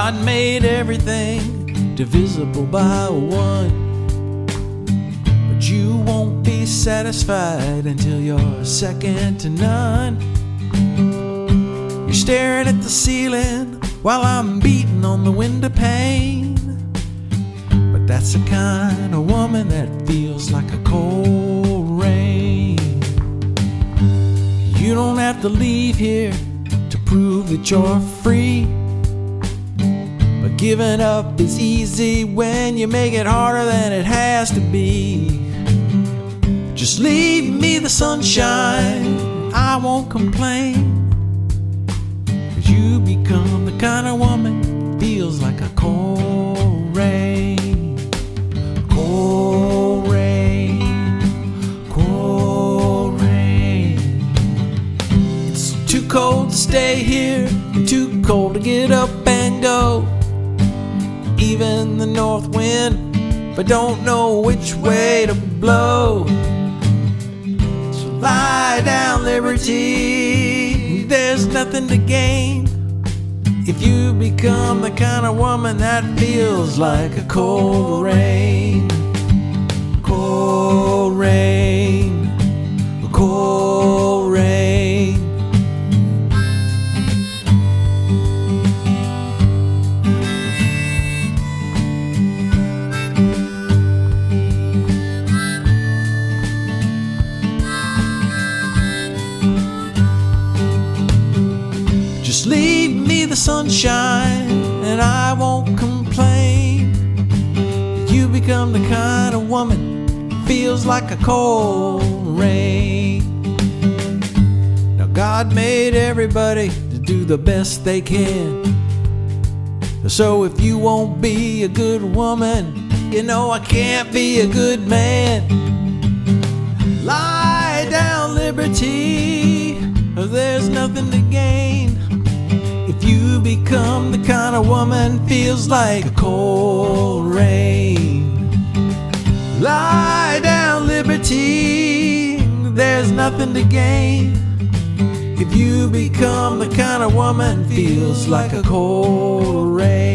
God made everything divisible by one, but you won't be satisfied until you're second to none. You're staring at the ceiling while I'm beating on the window pane, but that's the kind of woman that feels like a cold rain. You don't have to leave here to prove that you're free, but giving up is easy when you make it harder than it has to be. Just leave me the sunshine, I won't complain, 'cause you become the kind of woman that feels like a cold rain. Cold rain, cold rain. It's too cold to stay here, too cold to get up and go. Even the north wind, but don't know which way to blow. So lie down, liberty, there's nothing to gain if you become the kind of woman that feels like a cold rain. Cold rain, cold rain. Just leave me the sunshine and I won't complain. You become the kind of woman that feels like a cold rain. Now God made everybody to do the best they can, so if you won't be a good woman, you know I can't be a good man. Lie down, liberty, there's nothing to gain if you become the kind of woman feels like a cold rain. Lie down, liberty, there's nothing to gain if you become the kind of woman feels like a cold rain.